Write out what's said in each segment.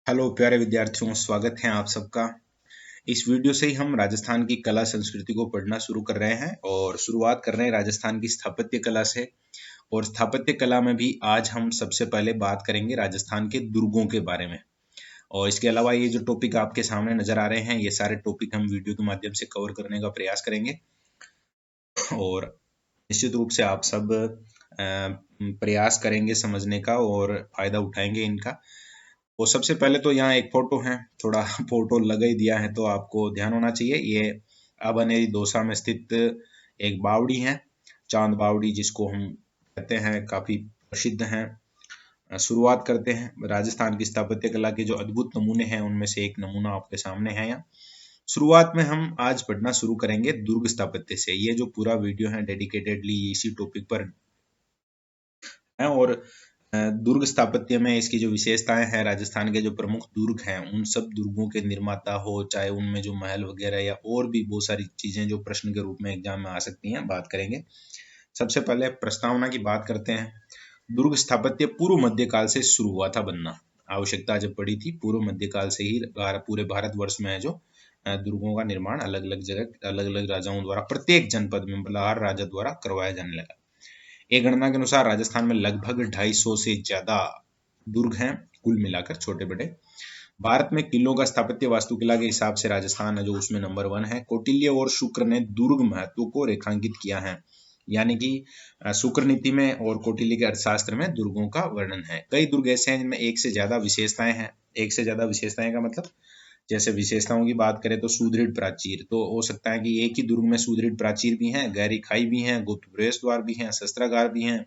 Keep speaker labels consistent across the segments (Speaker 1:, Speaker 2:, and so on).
Speaker 1: Hello प्यारे विद्यार्थियों, स्वागत है आप सबका। इस वीडियो से ही हम राजस्थान की कला संस्कृति को पढ़ना शुरू कर रहे हैं और शुरुआत कर रहे हैं राजस्थान की स्थापत्य कला से। और स्थापत्य कला में भी आज हम सबसे पहले बात करेंगे राजस्थान के दुर्गों के बारे में। और इसके अलावा ये जो टॉपिक आपके सामने नजर आ रहे हैं, ये सारे टॉपिक हम वीडियो के माध्यम से कवर करने का प्रयास करेंगे और निश्चित रूप से आप सब प्रयास करेंगे समझने का और फायदा उठाएंगे इनका। वो सबसे पहले तो यहाँ एक फोटो है, थोड़ा फोटो लगा ही दिया है तो आपको ध्यान होना चाहिए। ये अबनेरी दौसा में स्थित एक बावड़ी है, चांद बावड़ी जिसको हम कहते हैं, काफी प्रसिद्ध है। शुरुआत करते हैं राजस्थान की स्थापत्य कला के जो अद्भुत नमूने हैं उनमें से एक नमूना आपके सामने है यहाँ। शुरुआत में हम आज पढ़ना शुरू करेंगे दुर्ग स्थापत्य से। ये जो पूरा वीडियो है डेडिकेटेडली इसी टॉपिक पर है। और दुर्ग स्थापत्य में इसकी जो विशेषताएं हैं, राजस्थान के जो प्रमुख दुर्ग हैं उन सब दुर्गों के निर्माता हो, चाहे उनमें जो महल वगैरह या और भी बहुत सारी चीजें जो प्रश्न के रूप में एग्जाम में आ सकती हैं, बात करेंगे। सबसे पहले प्रस्तावना की बात करते हैं। दुर्ग स्थापत्य पूर्व मध्यकाल से शुरू हुआ था बनना। आवश्यकता जब पड़ी थी, पूर्व मध्यकाल से ही पूरे भारतवर्ष में है जो दुर्गों का निर्माण अलग अलग जगह अलग अलग राजाओं द्वारा प्रत्येक जनपद में, मतलब हर राजा द्वारा करवाया जाने लगा। एक गणना के अनुसार राजस्थान में लगभग 250 से ज्यादा दुर्ग हैं, कुल मिलाकर छोटे बड़े। भारत में किलों का स्थापत्य वास्तुकला के हिसाब से राजस्थान है जो उसमें नंबर 1 है। कौटिल्य और शुक्र ने दुर्ग महत्व को रेखांकित किया है, यानी कि शुक्र नीति में और कौटिल्य के अर्थशास्त्र में दुर्गों का वर्णन है। कई दुर्ग ऐसे हैं जिनमें एक से ज्यादा विशेषताएं हैं। एक से ज्यादा विशेषताएं का मतलब, जैसे विशेषताओं की बात करें तो सुदृढ़ प्राचीर, तो हो सकता है कि एक ही दुर्ग में सुदृढ़ प्राचीर भी हैं, गहरी खाई भी हैं, गुप्त प्रवेश द्वार भी हैं, शस्त्रागार भी हैं,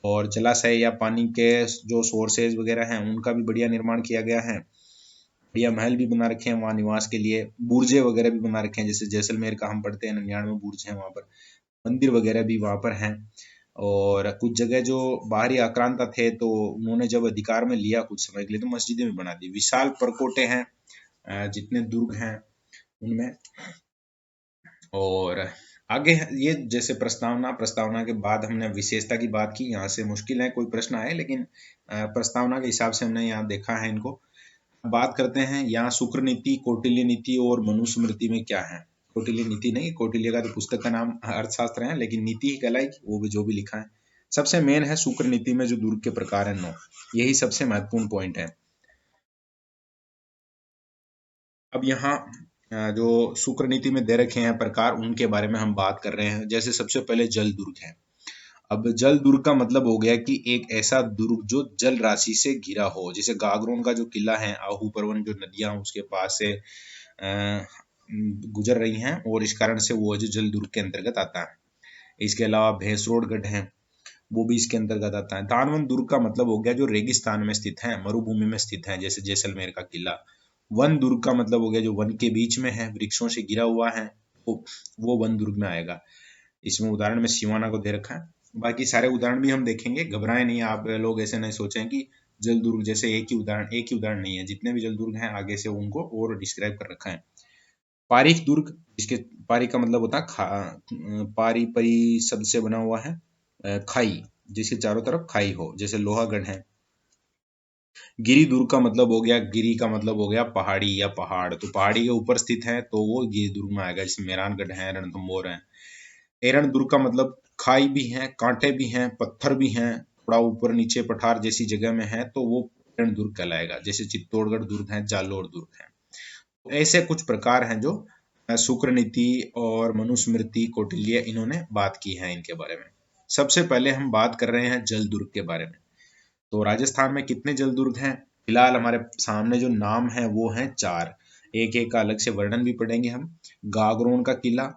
Speaker 1: और जलाशय या पानी के जो सोर्सेज वगैरह हैं उनका भी बढ़िया निर्माण किया गया है। बढ़िया महल भी बना रखे हैं वहाँ निवास के लिए, बुर्जे वगैरह भी बना रखे हैं, जैसे जैसलमेर का हम पढ़ते हैं 99 बुर्ज हैं वहाँ पर, मंदिर वगैरह भी वहाँ पर हैं। और कुछ जगह जो बाहरी आक्रांता थे तो उन्होंने जब अधिकार में लिया कुछ समय के लिए तो मस्जिदें भी बना दी। विशाल परकोटे हैं जितने दुर्ग हैं उनमें। और आगे ये जैसे प्रस्तावना के बाद हमने विशेषता की बात की। यहाँ से मुश्किल है कोई प्रश्न आए, लेकिन प्रस्तावना के हिसाब से हमने यहाँ देखा है इनको। बात करते हैं यहाँ शुक्र नीति, कौटिल्य नीति और मनुस्मृति में क्या है। कौटिल्य नीति नहीं, कौटिल्य का तो पुस्तक का नाम अर्थशास्त्र है, लेकिन नीति ही कहलाएगी वो भी जो भी लिखा है। सबसे मेन है शुक्र नीति में जो दुर्ग के प्रकार है 9, यही सबसे महत्वपूर्ण पॉइंट है। अब यहाँ जो शुक्र नीति में दे रखे हैं प्रकार, उनके बारे में हम बात कर रहे हैं। जैसे सबसे पहले जल दुर्ग है। अब जल दुर्ग का मतलब हो गया कि एक ऐसा दुर्ग जो जल राशि से घिरा हो। जैसे गागरोन का जो किला है, आहू परवन जो नदियां उसके पास से गुजर रही हैं और इस कारण से वो जो जल दुर्ग के अंतर्गत आता है। इसके अलावा भैंसरोडगढ़ है, वो भी इसके अंतर्गत आता है। दानवन दुर्ग का मतलब हो गया जो रेगिस्तान में स्थित है, मरुभूमि में स्थित है, जैसे जैसलमेर का किला। वन दुर्ग का मतलब हो गया जो वन के बीच में है, वृक्षों से घिरा हुआ है, वो वन दुर्ग में आएगा। इसमें उदाहरण में सिवाना को दे रखा है। बाकी सारे उदाहरण भी हम देखेंगे, घबराएं नहीं आप लोग, ऐसे नहीं सोचें कि जल दुर्ग जैसे एक ही उदाहरण नहीं है। जितने भी जल दुर्ग हैं आगे से उनको और डिस्क्राइब कर रखा है। पारीख दुर्ग, जिसके पारी का मतलब होता है पारी परी शब्द से बना हुआ है, खाई, जिसके चारों तरफ खाई हो, जैसे लोहागढ़ है। गिरी दुर्ग का मतलब हो गया, गिरी का मतलब हो गया पहाड़ी या पहाड़, तो पहाड़ी के ऊपर स्थित है तो वो गिरी दुर्ग में आएगा, जैसे मेहरानगढ़ है, रणथंभौर है। एरण दुर्ग का मतलब खाई भी है, कांटे भी हैं, पत्थर भी हैं, थोड़ा ऊपर नीचे पठार जैसी जगह में है तो वो एरण दुर्ग कहलाएगा। जैसे चित्तौड़गढ़ दुर्ग है, जालोर दुर्ग है। तो ऐसे कुछ प्रकार हैं जो शुक्र नीति और मनुस्मृति, कौटिल्य, इन्होंने बात की है इनके बारे में। सबसे पहले हम बात कर रहे हैं जल दुर्ग के बारे में। तो राजस्थान में कितने जल दुर्ग हैं? फिलहाल हमारे सामने जो नाम है वो हैं 4। एक एक का अलग से वर्णन भी पढ़ेंगे हम। गागरोन का किला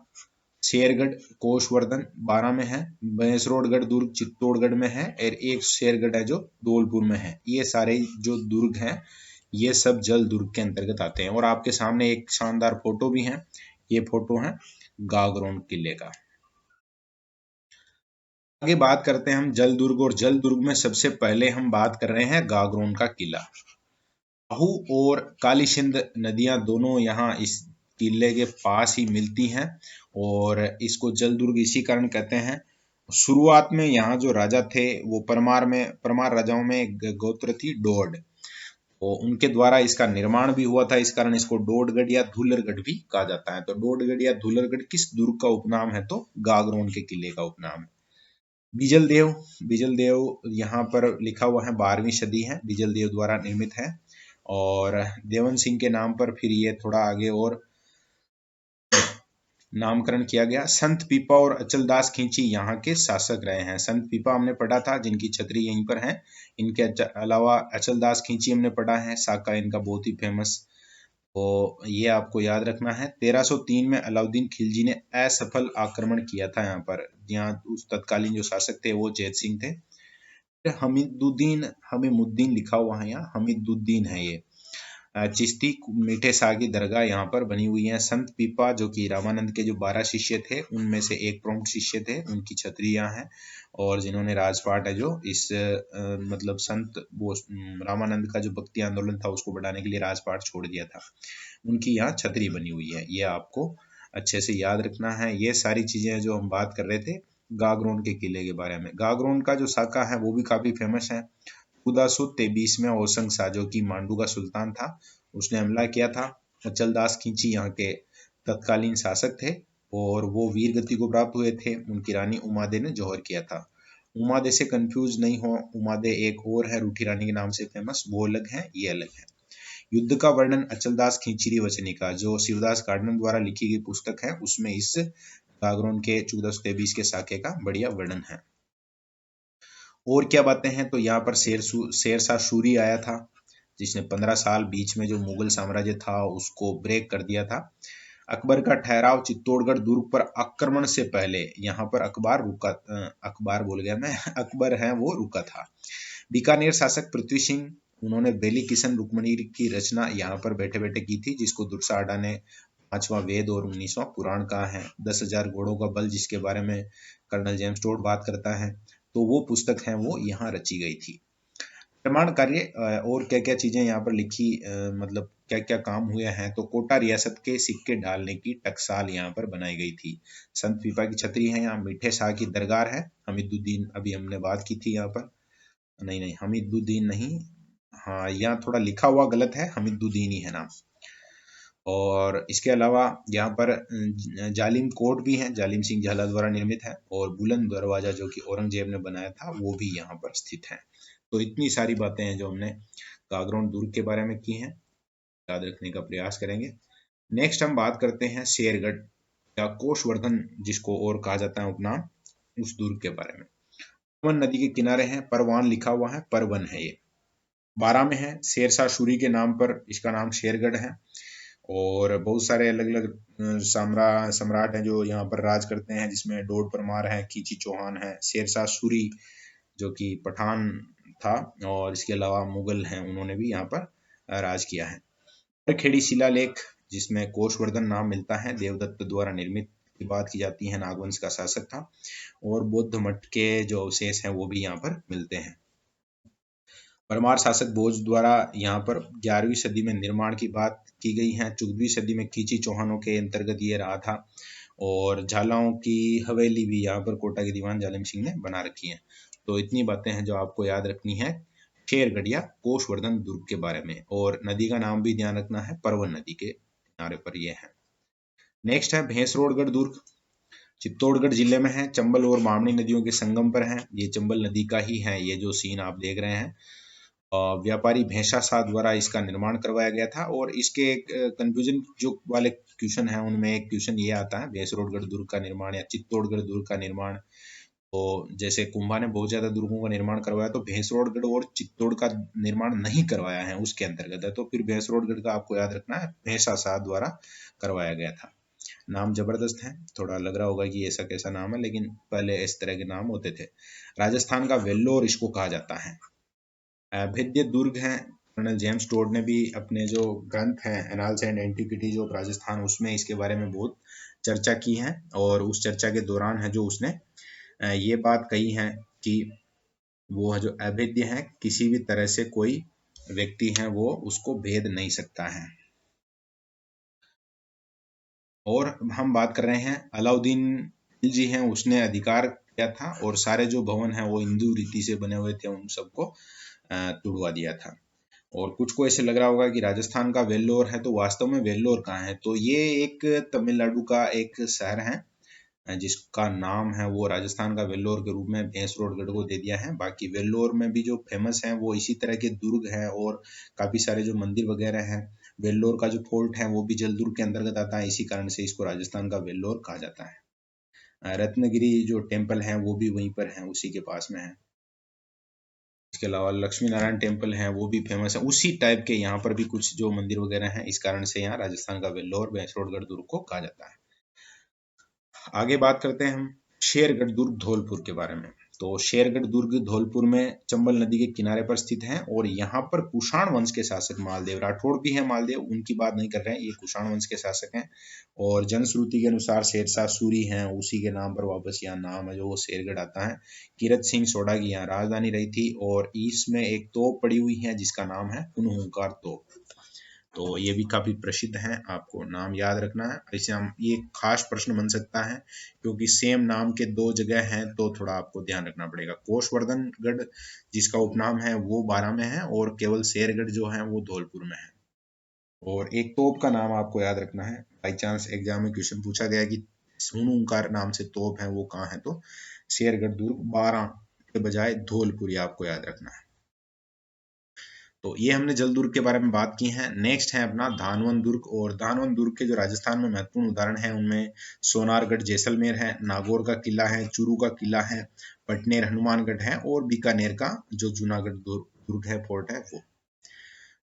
Speaker 1: शेरगढ़ कोषवर्धन 12 में है, भैंसरोडगढ़ दुर्ग चित्तौड़गढ़ में है, और एक शेरगढ़ है जो धौलपुर में है। ये सारे जो दुर्ग हैं ये सब जल दुर्ग के अंतर्गत आते हैं। और आपके सामने एक शानदार फोटो भी है, ये फोटो है गागरोन किले का। आगे बात करते हैं हम जल दुर्ग, और जल दुर्ग में सबसे पहले हम बात कर रहे हैं गागरोन का किला। आहू और काली सिंध नदियां दोनों यहाँ इस किले के पास ही मिलती हैं और इसको जल दुर्ग इसी कारण कहते हैं। शुरुआत में यहाँ जो राजा थे वो परमार राजाओं में एक गोत्र थी डोड। तो उनके द्वारा इसका निर्माण भी हुआ था, इस कारण इसको डोडगढ़ या धूलरगढ़ भी कहा जाता है। तो डोडगढ़ या धूलरगढ़ किस दुर्ग का उपनाम है? तो गागरोन के किले का उपनाम है। बिजल देव, बिजल देव यहाँ पर लिखा हुआ है 12वीं सदी है, बिजल देव द्वारा निर्मित है। और देवन सिंह के नाम पर फिर ये थोड़ा आगे और नामकरण किया गया। संत पीपा और अचलदास खींची यहाँ के शासक रहे हैं। संत पीपा हमने पढ़ा था, जिनकी छतरी यहीं पर है। इनके अलावा अचलदास खींची हमने पढ़ा है, साका इनका बहुत ही फेमस। तो ये आपको याद रखना है। 1303 में अलाउद्दीन खिलजी ने असफल आक्रमण किया था यहाँ पर। यहाँ उस तत्कालीन जो शासक थे वो जैत सिंह थे। हमीदुद्दीन, हमीमुद्दीन लिखा हुआ है यहाँ, हमीदुद्दीन है ये। चिश्ती मीठे शाह की दरगाह यहाँ पर बनी हुई है। संत पीपा जो कि रामानंद के जो 12 शिष्य थे उनमें से एक प्रमुख शिष्य थे, उनकी छतरी यहाँ है। और जिन्होंने राजपाट है जो इस मतलब संत वो रामानंद का जो भक्ति आंदोलन था उसको बढ़ाने के लिए राजपाट छोड़ दिया था, उनकी यहाँ छतरी बनी हुई है। ये आपको अच्छे से याद रखना है। ये सारी चीजें जो हम बात कर रहे थे गागरोन के किले के बारे में। गागरोन का जो साका है वो भी काफी फेमस है। 1423 में ओसंग शाह जो कि मांडू का सुल्तान था, उसने हमला किया था। अचलदास खींची यहाँ के तत्कालीन शासक थे और वो वीर गति को प्राप्त हुए थे। उनकी रानी उमादे ने जौहर किया था। उमादे से कंफ्यूज नहीं हो, उमादे एक और है रूठी रानी के नाम से फेमस, वो अलग है, ये अलग है। युद्ध का वर्णन अचलदास खींचीरी वचनिका जो शिवदास कार्डनन द्वारा लिखी गई पुस्तक है, उसमें इस गागरोन के 1423 के साके का बढ़िया वर्णन है। और क्या बातें हैं, तो यहाँ पर शेरशाह सूरी आया था, जिसने 15 साल बीच में जो मुगल साम्राज्य था उसको ब्रेक कर दिया था। अकबर का ठहराव चित्तौड़गढ़ दुर्ग पर आक्रमण से पहले यहाँ पर अकबर बोल गया मैं, अकबर है वो रुका था। बीकानेर शासक पृथ्वी सिंह, उन्होंने बेली किशन रुक्मणी की रचना यहाँ पर बैठे बैठे की थी, जिसको दुर्सा आडा ने 5वां वेद और 19वां पुराण कहा है। 10,000 घोड़ों का बल जिसके बारे में कर्नल जेम्स टोड बात करता है, तो वो पुस्तक है वो यहाँ रची गई थी। निर्माण कार्य और क्या क्या चीजें यहाँ पर लिखी, मतलब क्या क्या काम हुए हैं, तो कोटा रियासत के सिक्के डालने की टकसाल यहाँ पर बनाई गई थी। संत पीपा की छतरी है यहाँ, मीठे शाह की दरगाह है। हमीदुद्दीन अभी हमने बात की थी यहाँ पर, नहीं हमीदुद्दीन नहीं, हाँ यहाँ थोड़ा लिखा हुआ गलत है, हमीदुद्दीन ही है नाम। और इसके अलावा यहाँ पर जालिम कोट भी है, जालिम सिंह झाला द्वारा निर्मित है। और बुलंद दरवाजा जो कि औरंगजेब ने बनाया था वो भी यहाँ पर स्थित है। तो इतनी सारी बातें हैं जो हमने गागरोन दुर्ग के बारे में की हैं, याद रखने का प्रयास करेंगे। नेक्स्ट हम बात करते हैं शेरगढ़ या कोषवर्धन जिसको और कहा जाता है उपनाम, उस दुर्ग के बारे में। परवन नदी के किनारे है, परवान लिखा हुआ है, परवन है ये, 12 में है। शेरशाह सूरी के नाम पर इसका नाम शेरगढ़ है। और बहुत सारे अलग अलग सम्राट हैं जो यहाँ पर राज करते हैं, जिसमें डोड परमार है, खींची चौहान है, शेरशाह सूरी जो कि पठान था, और इसके अलावा मुगल हैं, उन्होंने भी यहाँ पर राज किया है। खेड़ी शिलालेख जिसमें कोषवर्धन नाम मिलता है, देवदत्त द्वारा निर्मित की बात की जाती है, नागवंश का शासक था। और बौद्ध मठ के जो अवशेष हैं वो भी यहाँ पर मिलते हैं। परमार शासक भोज द्वारा यहाँ पर 11वीं सदी में निर्माण की बात की गई है। 14वीं सदी में खींची चौहानों के अंतर्गत ये रहा था। और झालाओं की हवेली भी यहाँ पर कोटा के दीवान जालिम सिंह ने बना रखी है। तो इतनी बातें हैं जो आपको याद रखनी है शेरगढ़ या कोषवर्धन दुर्ग के बारे में। और नदी का नाम भी ध्यान रखना है, परवन नदी के किनारे पर यह है। नेक्स्ट है भैंसरोडगढ़ दुर्ग, चित्तौड़गढ़ जिले में है, चंबल और बामनी नदियों के संगम पर है। ये चंबल नदी का ही है, ये जो सीन आप देख रहे हैं। व्यापारी भैंसा शाह द्वारा इसका निर्माण करवाया गया था। और इसके कंफ्यूजन जो वाले क्वेश्चन हैं उनमें एक क्वेश्चन ये आता है, भैंसरोडगढ़ दुर्ग का निर्माण या चित्तौड़गढ़ दुर्ग का निर्माण। तो जैसे कुंभा ने बहुत ज्यादा दुर्गों का निर्माण करवाया, तो भैंसरोडगढ़ और चित्तौड़ का निर्माण नहीं करवाया है, उसके अंतर्गत है। तो फिर भैंसरोडगढ़ का आपको याद रखना है, भैंसा शाह द्वारा करवाया गया था। नाम जबरदस्त है, थोड़ा लग रहा होगा कि ऐसा कैसा नाम है, लेकिन पहले इस तरह के नाम होते थे। राजस्थान का वेल्लोर इसको कहा जाता है। अभेद्य दुर्ग है, कर्नल जेम्स टोड ने भी अपने जो ग्रंथ हैं annals and antiquities of Rajasthan उसमें इसके बारे में बहुत चर्चा की है। और उस चर्चा के दौरान है जो उसने ये बात कही है कि वो है जो अभेद्य है, किसी भी तरह से कोई व्यक्ति है वो उसको भेद नहीं सकता है। और हम बात कर रहे हैं अलाउद्दीन खिलजी हैं, उसने अधिकार किया था और सारे जो भवन हैं वो हिंदू रीति से बने हुए थे, उन सबको तोड़वा दिया था। और कुछ को ऐसे लग रहा होगा कि राजस्थान का वेल्लोर है, तो वास्तव में वेल्लोर कहाँ है? तो ये एक तमिलनाडु का एक शहर है जिसका नाम है वो राजस्थान का वेल्लोर के रूप में भैंसरोडगढ़ को दे दिया है। बाकी वेल्लोर में भी जो फेमस है वो इसी तरह के दुर्ग हैं और काफी सारे जो मंदिर वगैरह हैं। वेल्लोर का जो फोर्ट है वो भी जलदुर्ग के अंतर्गत आता है, इसी कारण से इसको राजस्थान का वेल्लोर कहा जाता है। रत्नगिरी जो टेम्पल है वो भी वहीं पर है, उसी के पास में है। इसके अलावा लक्ष्मी नारायण टेम्पल है वो भी फेमस है, उसी टाइप के यहाँ पर भी कुछ जो मंदिर वगैरह हैं, इस कारण से यहाँ राजस्थान का वेल्लोर भैंसरोडगढ़ दुर्ग को कहा जाता है। आगे बात करते हैं हम शेरगढ़ दुर्ग धौलपुर के बारे में। तो शेरगढ़ दुर्ग धौलपुर में चंबल नदी के किनारे पर स्थित है और यहाँ पर कुषाण वंश के शासक मालदेव राठौड़ भी है। मालदेव उनकी बात नहीं कर रहे हैं, ये कुषाण वंश के शासक हैं और जनश्रुति के अनुसार शेरशाह सूरी हैं, उसी के नाम पर वापस यहाँ नाम है जो वो शेरगढ़ आता है। कीरत सिंह सोढ़ा की यहाँ राजधानी रही थी और इसमें एक तोप पड़ी हुई है जिसका नाम है हुनहुंकार तोप। तो ये भी काफी प्रसिद्ध है, आपको नाम याद रखना है। ऐसे हम ये खास प्रश्न बन सकता है क्योंकि सेम नाम के दो जगह हैं, तो थोड़ा आपको ध्यान रखना पड़ेगा। कोषवर्धनगढ़ जिसका उपनाम है वो बारां में है और केवल शेरगढ़ जो है वो धौलपुर में है। और एक तोप का नाम आपको याद रखना है, बाई चांस एग्जाम में क्वेश्चन पूछा गया कि हुनहुंकार नाम से तोप है वो कहाँ है, तो शेरगढ़ दुर्ग बारां के बजाय धौलपुर, ये आपको याद रखना है। तो ये हमने जल दुर्ग के बारे में बात की है। नेक्स्ट है अपना धानवन दुर्ग, और धानवन दुर्ग के जो राजस्थान में महत्वपूर्ण उदाहरण है उनमें सोनारगढ़ जैसलमेर है, नागौर का किला है, चूरू का किला है, पटनेर हनुमानगढ़ है और बीकानेर का जो जूनागढ़ दुर्ग है, फोर्ट है वो।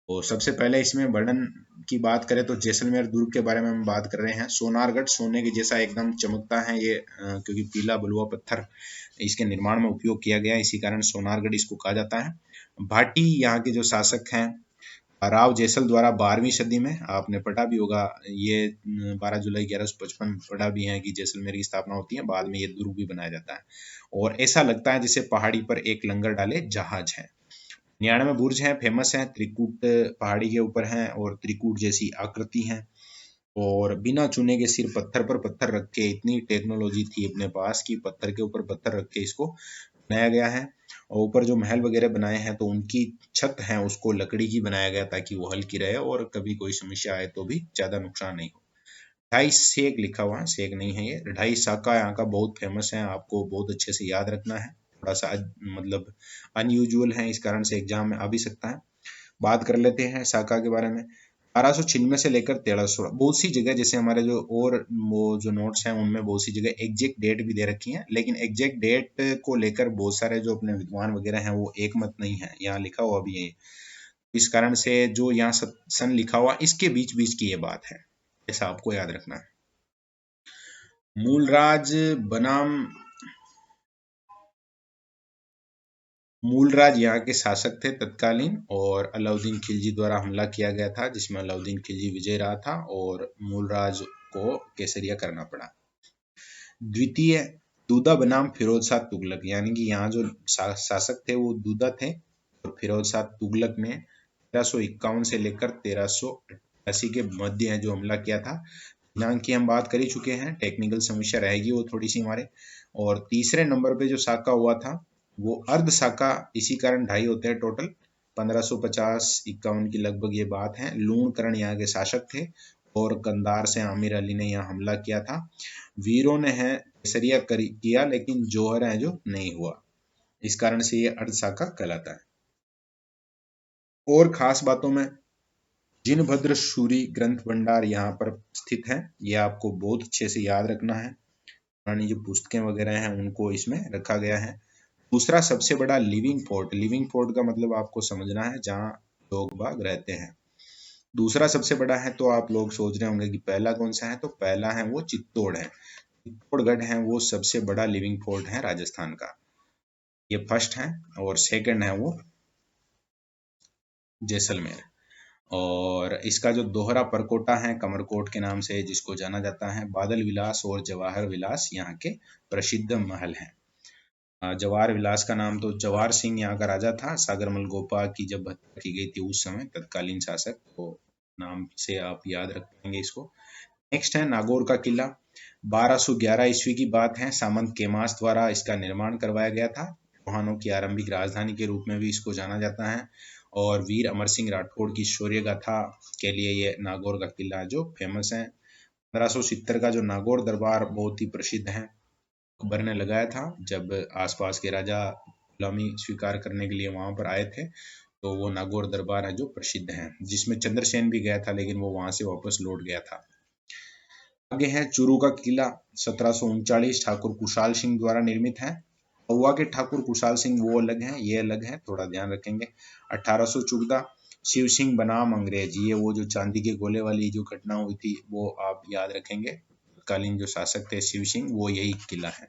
Speaker 1: तो सबसे पहले इसमें वर्णन की बात करें तो जैसलमेर दुर्ग के बारे में हम बात कर रहे हैं। सोनारगढ़ सोने के जैसा एकदम चमकता है ये, क्योंकि पीला बलुआ पत्थर इसके निर्माण में उपयोग किया गया, इसी कारण सोनारगढ़ इसको कहा जाता है। भाटी यहाँ के जो शासक हैं राव जैसल द्वारा 12वीं सदी में, आपने पढ़ा भी होगा ये 12 जुलाई 1155 पढ़ा भी है कि जैसलमेर की स्थापना होती है, बाद में ये दुर्ग भी बनाया जाता है। और ऐसा लगता है जैसे पहाड़ी पर एक लंगर डाले जहाज है। 99 बुर्ज हैं, फेमस हैं, त्रिकूट पहाड़ी के ऊपर हैं और त्रिकूट जैसी आकृति है। और बिना चुने के सिर पत्थर पर पत्थर रख के, इतनी टेक्नोलॉजी थी अपने पास कि पत्थर के ऊपर पत्थर रख के इसको बनाया गया है। और ऊपर जो महल वगैरह बनाए हैं तो उनकी छत है उसको लकड़ी की बनाया गया ताकि वो हल्की रहे और कभी कोई समस्या आए तो भी ज्यादा नुकसान नहीं हो। ढाई सेक लिखा हुआ है, सेक नहीं है ये। ढाई साका यहाँ का बहुत फेमस है, आपको बहुत अच्छे से याद रखना है, थोड़ा सा मतलब अनयूजुअल है, इस कारण से एग्जाम में आ भी सकता है। बात कर लेते हैं साका के बारे में। 1296 से लेकर 1316 बहुत सी जगह, जैसे हमारे जो और वो जो नोट्स हैं उनमें बहुत सी जगह एग्जैक्ट डेट भी दे रखी है, लेकिन एग्जैक्ट डेट को लेकर बहुत सारे जो अपने विद्वान वगैरह हैं वो एक मत नहीं है। यहाँ लिखा हुआ भी है, इस कारण से जो यहाँ सन लिखा हुआ इसके बीच बीच की ये बात है, ऐसा आपको याद रखना है। मूलराज बनाम मूलराज यहाँ के शासक थे तत्कालीन, और अलाउद्दीन खिलजी द्वारा हमला किया गया था जिसमें अलाउद्दीन खिलजी विजय रहा था और मूलराज को केसरिया करना पड़ा। द्वितीय दूधा बनाम फिरोज शाह तुगलक, यानी कि यहाँ जो शासक थे वो दूधा थे और फिरोज शाह तुगलक ने 1351 से लेकर 1388 के मध्य जो हमला किया था। दिनांक की हम बात कर ही चुके हैं, टेक्निकल समस्या रहेगी वो थोड़ी सी हमारे। और तीसरे नंबर पे जो साका हुआ था वो अर्ध साका, इसी कारण 2.5 होते हैं टोटल। 1550-51 की लगभग ये बात है। लूणकरण यहाँ के शासक थे और कंधार से आमिर अली ने यहाँ हमला किया था। वीरों ने है केसरिया किया लेकिन जौहर है जो नहीं हुआ, इस कारण से ये अर्ध साका कहलाता है। और खास बातों में जिनभद्र सूरी ग्रंथ भंडार यहाँ पर स्थित है, ये आपको बहुत अच्छे से याद रखना है। पुरानी जो पुस्तकें वगैरह हैं उनको इसमें रखा गया है। दूसरा सबसे बड़ा लिविंग फोर्ट, लिविंग फोर्ट का मतलब आपको समझना है जहाँ लोग बाग रहते हैं। दूसरा सबसे बड़ा है, तो आप लोग सोच रहे होंगे कि पहला कौन सा है, तो पहला है वो चित्तौड़ है। चित्तौड़गढ़ है वो सबसे बड़ा लिविंग फोर्ट है राजस्थान का, ये फर्स्ट है। और सेकंड है वो जैसलमेर। और इसका जो दोहरा परकोटा है कमरकोट के नाम से जिसको जाना जाता है, बादल विलास और जवाहर विलास यहाँ के प्रसिद्ध महल हैं। जवाहर विलास का नाम तो जवाहर सिंह यहाँ का राजा था, सागरमल गोपा की जब हत्या की गई थी उस समय तत्कालीन शासक, तो नाम से आप याद रखेंगे इसको। नेक्स्ट है नागौर का किला। 1211 ईस्वी की बात है, सामंत केमास द्वारा इसका निर्माण करवाया गया था। चौहानों की आरंभिक राजधानी के रूप में भी इसको जाना जाता है। और वीर अमर सिंह राठौड़ की शौर्य गाथा के लिए ये नागौर का किला जो फेमस है। 1570 का जो नागौर दरबार बहुत ही प्रसिद्ध है, अकबर ने लगाया था जब आसपास के राजा गुलामी स्वीकार करने के लिए वहां पर आए थे। तो वो नागौर दरबार है जो प्रसिद्ध है, जिसमें चंद्रसेन भी गया था लेकिन वो वहां से वापस लौट गया था। आगे है चूरू का किला, 1739 ठाकुर कुशाल सिंह द्वारा निर्मित है। महुआ के ठाकुर कुशाल सिंह वो अलग हैं, ये अलग है, थोड़ा ध्यान रखेंगे। 1814 शिव सिंह बनाम अंग्रेज, ये वो जो चांदी के गोले वाली जो घटना हुई थी वो आप याद रखेंगे। तत्कालीन जो शासक थे शिव सिंह, वो यही किला है।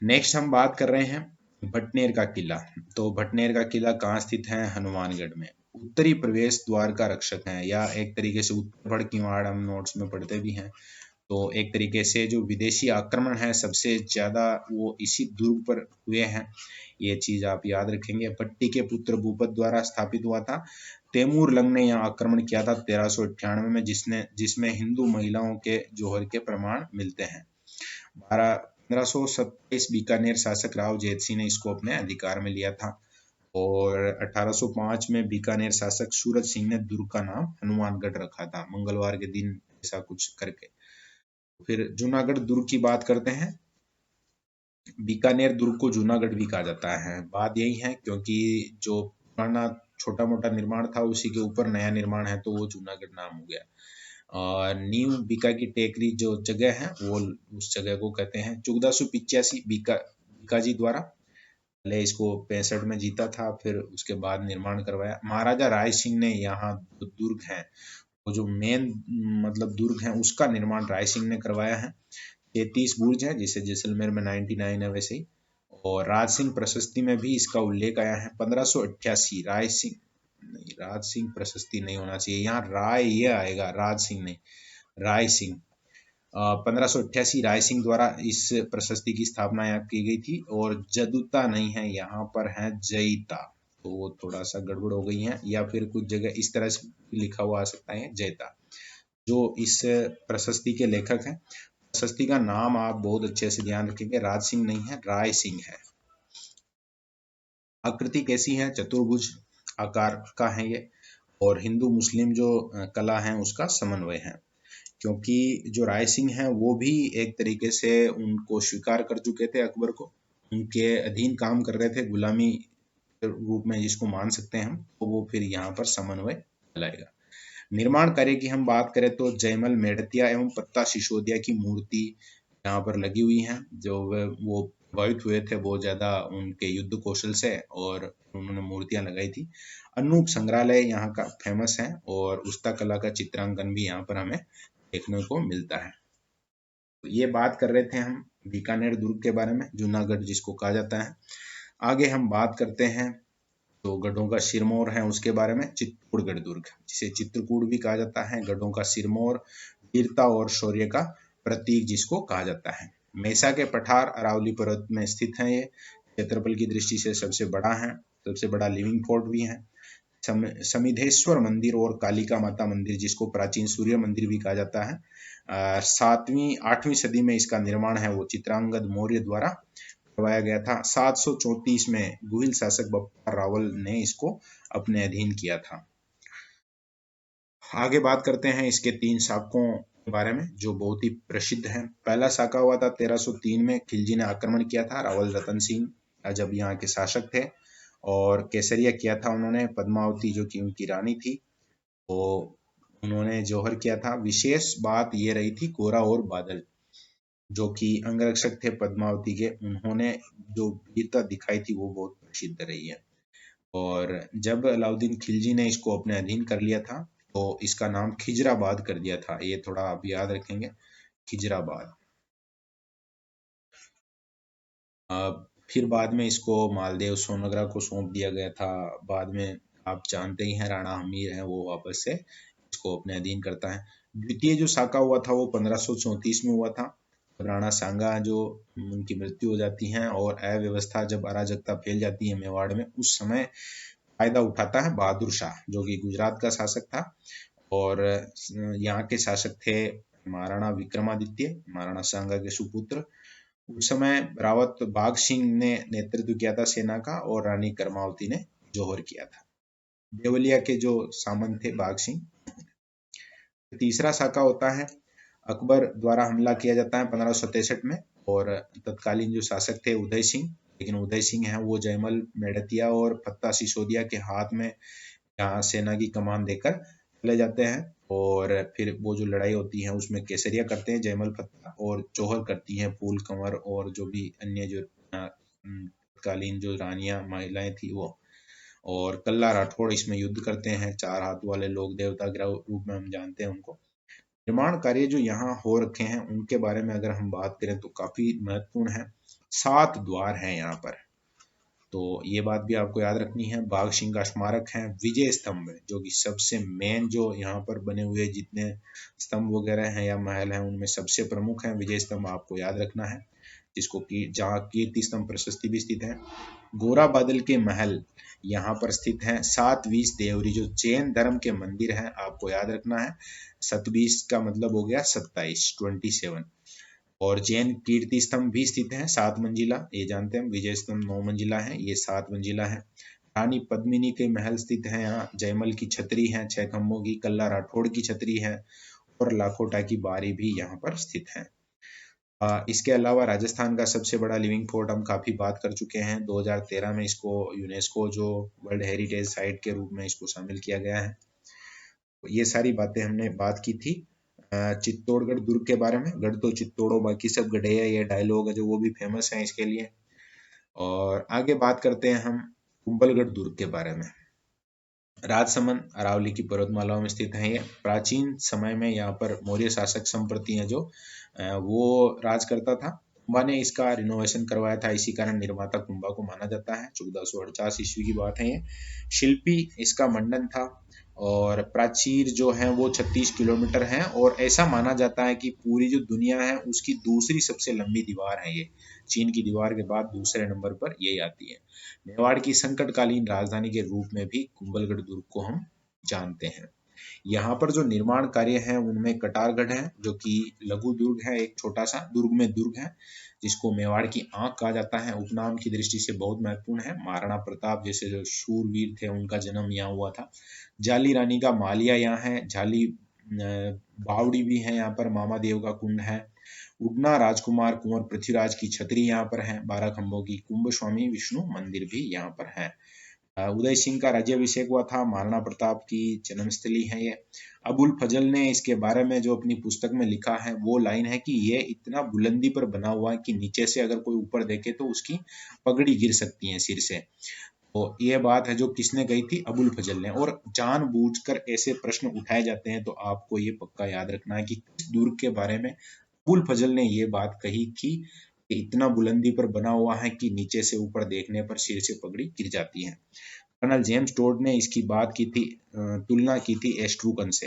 Speaker 1: नेक्स्ट हम बात कर रहे हैं भटनेर का किला। तो भटनेर का किला कहाँ स्थित है? हनुमानगढ़ में। उत्तरी प्रवेश द्वार का रक्षक है, या एक तरीके से उत्तर किवाड़ हम नोट्स में पढ़ते भी हैं। तो एक तरीके से जो विदेशी आक्रमण है सबसे ज्यादा वो इसी दुर्ग पर हुए हैं, ये चीज आप याद रखेंगे। पट्टी के पुत्र भूपत द्वारा स्थापित हुआ था। तैमूर लंग ने यहाँ आक्रमण किया था 1398 में, जिसमें हिंदू महिलाओं के जौहर के प्रमाण मिलते हैं। 1527 बीकानेर शासक राव जेत सिंह ने इसको अपने अधिकार में लिया था। और 1805 में बीकानेर शासक सूरज सिंह ने दुर्ग का नाम हनुमानगढ़ रखा था, मंगलवार के दिन ऐसा कुछ करके। फिर जूनागढ़ दुर्ग की बात करते हैं। बीकानेर दुर्ग को जूनागढ़ भी कहा जाता है। बात यही है क्योंकि जो पुराना छोटा मोटा निर्माण था उसी के ऊपर नया निर्माण है तो वो जूनागढ़ नाम हो गया। और न्यू बीका की टेकरी जो जगह है वो उस जगह को कहते हैं। 1485 बीका जी द्वारा, पहले इसको 65 में जीता था, फिर उसके बाद निर्माण करवाया। महाराजा राय सिंह ने यहाँ दुर्ग है, वो जो मेन मतलब दुर्ग है उसका निर्माण राय सिंह ने करवाया है। 33 बुर्ज है, जिसे जैसलमेर में 99 है वैसे ही। और राज सिंह प्रशस्ति में भी इसका उल्लेख आया है। 1588 राय सिंह, नहीं राज सिंह प्रशस्ति नहीं होना चाहिए, यहाँ राय ये आएगा, राज सिंह नहीं, राय सिंह। 1588 राय सिंह द्वारा इस प्रशस्ति की स्थापना यहाँ की गई थी। और जदुता नहीं है, यहाँ पर है जयिता, तो वो थोड़ा सा गड़बड़ हो गई है, या फिर कुछ जगह इस तरह से लिखा हुआ आ सकता है जयता। जो इस प्रशस्ति के लेखक हैं, प्रशस्ति का नाम आप बहुत अच्छे से ध्यान रखेंगे, राज सिंह नहीं है, राय सिंह है। आकृति कैसी है? चतुर्भुज आकार का है ये, और हिंदू मुस्लिम जो कला है उसका समन्वय है। क्योंकि जो राय सिंह हैं वो भी एक तरीके से उनको स्वीकार कर चुके थे, अकबर को उनके अधीन काम कर रहे थे, गुलामी रूप में जिसको मान सकते हैं हम, तो वो फिर यहाँ पर समन्वय लाएगा। निर्माण कार्य की हम बात करें तो जयमल मेड़तिया एवं पत्ता सिसोदिया की मूर्ति यहाँ पर लगी हुई है, जो वो प्रभावित हुए थे बहुत ज्यादा उनके युद्ध कौशल से, और उन्होंने मूर्तियां लगाई थी। अनूप संग्रहालय यहाँ का फेमस है, और उस्ता कला का चित्रांकन भी यहाँ पर हमें देखने को मिलता है। तो ये बात कर रहे थे हम बीकानेर दुर्ग के बारे में, जूनागढ़ जिसको कहा जाता है। आगे हम बात करते हैं तो गढ़ों का सिरमौर है उसके बारे में। चित्रकूटगढ़ दुर्ग, जिसे चित्रकूट भी कहा जाता है, गढ़ों का सिरमौर, वीरता और शौर्य का प्रतीक जिसको कहा जाता है। मेसा के पठार अरावली पर्वत में स्थित है, ये क्षेत्रफल की दृष्टि से सबसे बड़ा है, सबसे बड़ा लिविंग फोर्ट भी है। समिधेश्वर मंदिर और कालिका माता मंदिर जिसको प्राचीन सूर्य मंदिर भी कहा जाता है, 7वीं 8वीं सदी में इसका निर्माण है वो चित्रांगद मौर्य द्वारा करवाया गया था। 734 में गुहिल शासक बप्पा रावल ने इसको अपने अधीन किया था। आगे बात करते हैं इसके 3 शाकों के बारे में जो बहुत ही प्रसिद्ध हैं। पहला शाखा हुआ था 1303 में, खिलजी ने आक्रमण किया था, रावल रतन सिंह जब यहाँ के शासक थे, और केसरिया किया था उन्होंने। पद्मावती जो कि उनकी रानी थी, तो उन्होंने जौहर किया था। विशेष बात ये रही थी कोरा और बादल जो कि अंगरक्षक थे पद्मावती के, उन्होंने जो वीरता दिखाई थी वो बहुत प्रसिद्ध रही है। और जब अलाउद्दीन खिलजी ने इसको अपने अधीन कर लिया था तो इसका नाम खिजराबाद कर दिया था, ये थोड़ा आप याद रखेंगे, खिजराबाद। फिर बाद में इसको मालदेव सोनगरा को सौंप दिया गया था। बाद में आप जानते ही हैं राणा हमीर है वो वापस से इसको अपने अधीन करता है। द्वितीय जो शाखा हुआ था वो 1534 में हुआ था। राणा सांगा जो उनकी मृत्यु हो जाती है और अव्यवस्था जब अराजकता फैल जाती है मेवाड़ में, उस समय फायदा उठाता है बहादुर शाह जो कि गुजरात का शासक था, और यहाँ के शासक थे महाराणा विक्रमादित्य, महाराणा सांगा के सुपुत्र। उस समय रावत बाघ सिंह ने नेतृत्व किया था सेना का, और रानी कर्मावती ने जौहर किया था। देवलिया के जो सामंत थे बाघ सिंह। तीसरा साका होता है अकबर द्वारा हमला किया जाता है 1567 में, और तत्कालीन जो शासक थे उदय सिंह, लेकिन उदय सिंह है वो जयमल मेड़तिया और फत्ता सिसोदिया के हाथ में यहाँ सेना की कमान देकर चले जाते हैं। और फिर वो जो लड़ाई होती है उसमें केसरिया करते हैं जयमल फत्ता, और जौहर करती हैं फूल कंवर और जो भी अन्य जो तत्कालीन जो रानियां महिलाएं थी वो। और कल्ला राठौड़ इसमें युद्ध करते हैं, चार हाथ वाले लोग देवता के रूप में हम जानते हैं उनको। निर्माण कार्य जो यहाँ हो रखे हैं उनके बारे में अगर हम बात करें तो काफी महत्वपूर्ण है। 7 द्वार हैं यहाँ पर, तो ये बात भी आपको याद रखनी है। बाघ सिंह का स्मारक है, विजय स्तंभ है जो कि सबसे मेन जो यहाँ पर बने हुए जितने स्तंभ वगैरह हैं या महल हैं उनमें सबसे प्रमुख है विजय स्तंभ, आपको याद रखना है, जिसको की जहाँ कीर्ति स्तंभ प्रशस्ति भी स्थित है। गोरा बादल के महल यहाँ पर स्थित है। 720 देवरी जो जैन धर्म के मंदिर हैं आपको याद रखना है। 27 का मतलब हो गया 27, 27। और जैन कीर्ति स्तंभ भी स्थित है 7 मंजिला, ये जानते हैं। विजय स्तंभ 9 मंजिला है, ये 7 मंजिला है। रानी पद्मिनी के महल स्थित है यहाँ। जयमल की छतरी है 6 खंभों की, कल्ला राठौड़ की छतरी है, और लाखोटा की बारी भी यहाँ पर स्थित है। इसके अलावा राजस्थान का सबसे बड़ा लिविंग फोर्ट हम काफी बात कर चुके हैं। 2013 में इसको यूनेस्को जो वर्ल्ड हेरिटेज साइट के रूप में इसको शामिल किया गया है। ये सारी बातें हमने बात की थी। चित्तौड़गढ़ दुर्ग के बारे में, गढ़ तो चित्तौड़ो बाकी सब गढ़े है, ये डायलॉग है जो वो भी फेमस है इसके लिए। और आगे बात करते हैं हम कुंभलगढ़ दुर्ग के बारे में। राजसमंद अरावली की पर्वतमालाओं में स्थित है ये। प्राचीन समय में यहाँ पर मौर्य शासक संप्रति है जो वो राज करता था। कुंभा ने इसका रिनोवेशन करवाया था, इसी कारण निर्माता कुंभा को माना जाता है। 1448 ईस्वी की बात है ये। शिल्पी इसका मंडन था, और प्राचीर जो है वो 36 किलोमीटर है, और ऐसा माना जाता है कि पूरी जो दुनिया है उसकी दूसरी सबसे लंबी दीवार है ये। चीन की दीवार के बाद दूसरे नंबर पर यही आती है। मेवाड़ की संकटकालीन राजधानी के रूप में भी कुंभलगढ़ दुर्ग को हम जानते हैं। यहाँ पर जो निर्माण कार्य है उनमें कटारगढ़ है जो कि लघु दुर्ग है, एक छोटा सा दुर्ग में दुर्ग है जिसको मेवाड़ की आंख कहा जाता है। उपनाम की दृष्टि से बहुत महत्वपूर्ण है। महाराणा प्रताप जैसे जो शूरवीर थे उनका जन्म यहाँ हुआ था। जाली रानी का मालिया यहाँ है। झाली बावड़ी भी है यहाँ पर। मामा देव का कुंड है। उड़ना राजकुमार कुंवर पृथ्वीराज की छतरी यहाँ पर है। 12 खंभों की कुंभ स्वामी विष्णु मंदिर भी यहाँ पर है। उदय सिंह का राज्याभिषेक हुआ था। महाराणा प्रताप की जन्मस्थली है ये। अबुल फजल ने इसके बारे में जो अपनी पुस्तक में लिखा है वो लाइन है कि ये इतना बुलंदी पर बना हुआ है कि नीचे से अगर कोई ऊपर देखे तो उसकी पगड़ी गिर सकती है सिर से। तो ये बात है जो किसने कही थी, अबुल फजल ने। और जानबूझकर ऐसे प्रश्न उठाए जाते हैं तो आपको ये पक्का याद रखना है कि किस दुर्ग के बारे में अबुल फजल ने ये बात कही थी कि इतना बुलंदी पर बना हुआ है कि नीचे से ऊपर देखने पर सिर से पगड़ी गिर जाती है। कर्नल जेम्स टोड ने इसकी बात की थी, तुलना की थी एस्ट्रूकन से,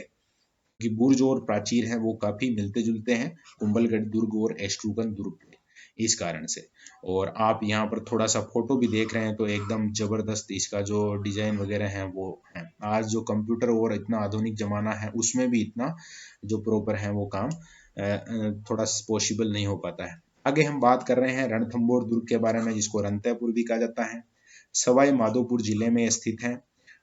Speaker 1: कि बुर्ज और प्राचीर है वो काफी मिलते जुलते हैं कुंभलगढ़ दुर्ग और एस्ट्रूकन दुर्ग के, इस कारण से। और आप यहाँ पर थोड़ा सा फोटो भी देख रहे हैं तो एकदम जबरदस्त इसका जो डिजाइन वगैरह है वो है। आज जो कंप्यूटर और इतना आधुनिक जमाना है उसमें भी इतना जो प्रॉपर है वो काम थोड़ा पॉसिबल नहीं हो पाता है। आगे हम बात कर रहे हैं रणथंभौर दुर्ग के बारे में, जिसको रणतैपुर भी कहा जाता है। सवाई माधोपुर जिले में स्थित है,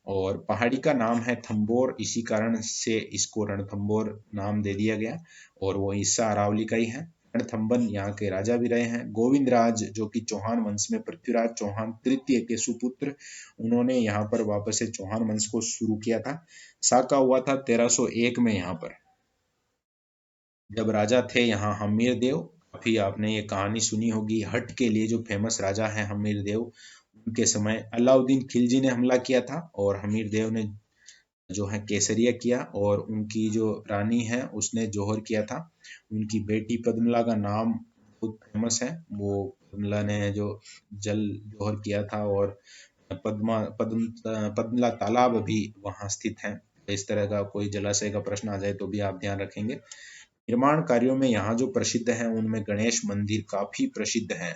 Speaker 1: और पहाड़ी का नाम है थंबोर, इसी कारण से इसको रणथंबोर नाम दे दिया गया। और वो हिस्सा अरावली का ही है। रणथंबन यहाँ के राजा भी रहे हैं। गोविंद राज जो कि चौहान वंश में पृथ्वीराज चौहान तृतीय के सुपुत्र, उन्होंने यहाँ पर वापस से चौहान वंश को शुरू किया था। साका हुआ था 1301 में यहाँ पर, जब राजा थे यहाँ हमीर देव। काफी आपने ये कहानी सुनी होगी, हट के लिए जो फेमस राजा है हमीर देव, उनके समय अलाउद्दीन खिलजी ने हमला किया था और हमीर देव ने जो है केसरिया किया, और उनकी जो रानी है उसने जौहर किया था। उनकी बेटी पद्मला का नाम बहुत फेमस है। वो पद्मला ने जो जल जौहर किया था, और पद्मला तालाब भी वहां स्थित है। इस तरह का कोई जलाशय का प्रश्न आ जाए तो भी आप ध्यान रखेंगे। निर्माण कार्यों में यहाँ जो प्रसिद्ध है उनमें गणेश मंदिर काफी प्रसिद्ध है।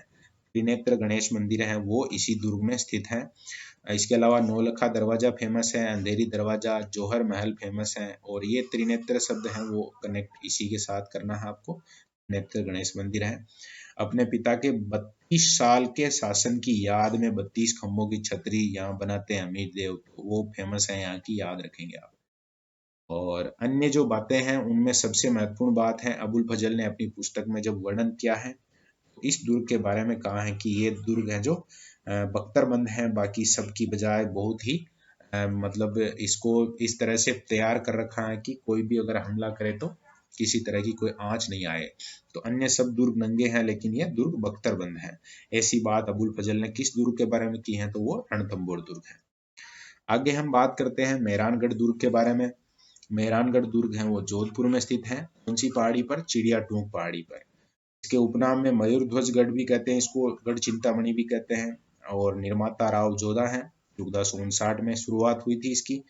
Speaker 1: त्रिनेत्र गणेश मंदिर है वो इसी दुर्ग में स्थित है। इसके अलावा नौलखा दरवाजा फेमस है, अंधेरी दरवाजा, जौहर महल फेमस है। और ये त्रिनेत्र शब्द है वो कनेक्ट इसी के साथ करना है आपको। नेत्र गणेश मंदिर है। अपने पिता के 32 साल के शासन की याद में 32 खंभों की छतरी यहाँ बनाते हैं अमीर देव, तो वो फेमस है यहाँ की, याद रखेंगे आप। और अन्य जो बातें हैं उनमें सबसे महत्वपूर्ण बात है, अबुल फजल ने अपनी पुस्तक में जब वर्णन किया है तो इस दुर्ग के बारे में कहा है कि ये दुर्ग है जो बख्तरबंद है, बाकी सबकी बजाय बहुत ही मतलब इसको इस तरह से तैयार कर रखा है कि कोई भी अगर हमला करे तो किसी तरह की कोई आंच नहीं आए। तो अन्य सब दुर्ग नंगे हैं लेकिन यह दुर्ग बख्तरबंद है। ऐसी बात अबुल फजल ने किस दुर्ग के बारे में की है, तो वो रणथंभौर दुर्ग है। आगे हम बात करते हैं मेहरानगढ़ दुर्ग के बारे में। मेहरानगढ़ दुर्ग है वो जोधपुर में स्थित है। कौन सी पहाड़ी पर? चिड़िया टूंक पहाड़ी पर। इसके उपनाम में मयूर ध्वज गढ़ भी कहते हैं, इसको गढ़ चिंतामणि भी कहते हैं। और निर्माता राव जोधा है। 1459 में शुरुआत हुई थी इसकी।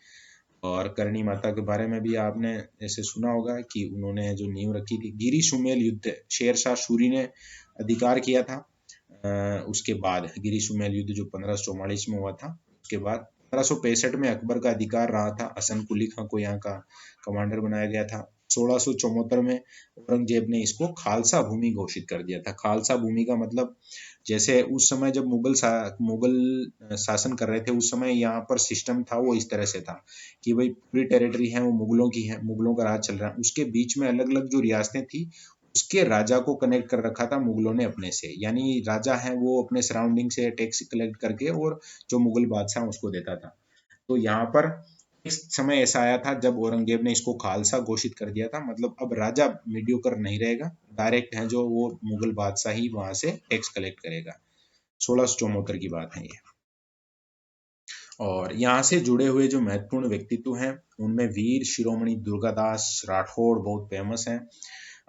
Speaker 1: और करणी माता के बारे में भी आपने ऐसे सुना होगा कि उन्होंने जो नींव रखी थी। गिरी सुमेल युद्ध शेरशाह सूरी ने अधिकार किया था। उसके बाद गिरी सुमेल युद्ध जो 1544 में हुआ था, उसके बाद 1565 में अकबर का अधिकार रहा था। हसन कुली खां को यहाँ का कमांडर बनाया गया था। 1674 में औरंगजेब ने इसको खालसा भूमि घोषित कर दिया था। खालसा भूमि का मतलब, जैसे उस समय जब मुगल शासन कर रहे थे उस समय यहाँ पर सिस्टम था वो इस तरह से था कि भाई पूरी टेरिटरी है वो मुगलों की है, मुगलों का राज चल रहा है, उसके बीच में अलग अलग जो रियासतें थी उसके राजा को कनेक्ट कर रखा था मुगलों ने अपने से। यानी राजा है वो अपने सराउंडिंग से टैक्स कलेक्ट करके और जो मुगल बादशाह उसको देता था। तो यहाँ पर इस समय ऐसा आया था जब औरंगजेब ने इसको खालसा घोषित कर दिया था, मतलब अब राजा मीडियोकर नहीं रहेगा, डायरेक्ट है जो वो मुगल बादशाह ही वहां से टैक्स कलेक्ट करेगा। 1674 की बात है ये। और यहाँ से जुड़े हुए जो महत्वपूर्ण व्यक्तित्व हैं उनमें वीर शिरोमणि दुर्गादास राठौड़ बहुत फेमस हैं।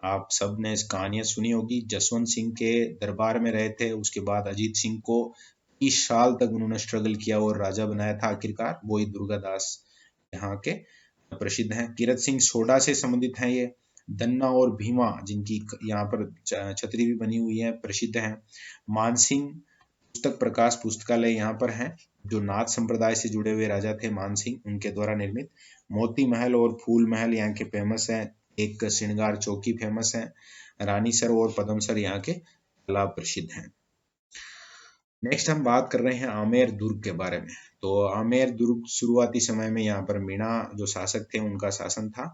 Speaker 1: आप सब ने इस कहानियां सुनी होगी। जसवंत सिंह के दरबार में रहे थे, उसके बाद अजीत सिंह को 30 साल तक उन्होंने स्ट्रगल किया और राजा बनाया था आखिरकार, वही दुर्गादास यहाँ के प्रसिद्ध हैं। किरत सिंह सोडा से संबंधित हैं ये। दन्ना और भीमा जिनकी यहाँ पर छतरी भी बनी हुई है, प्रसिद्ध हैं। मानसिंह पुस्तक प्रकाश पुस्तकालय यहाँ पर है, जो नाथ संप्रदाय से जुड़े हुए राजा थे मानसिंह, उनके द्वारा निर्मित। मोती महल और फूल महल यहाँ के फेमस हैं। एक श्रृंगार चौकी फेमस है। रानीसर और पदमसर यहाँ के तालाब प्रसिद्ध हैं। नेक्स्ट हम बात कर रहे हैं आमेर दुर्ग के बारे में। तो आमेर दुर्ग शुरुआती समय में यहाँ पर मीणा जो शासक थे उनका शासन था।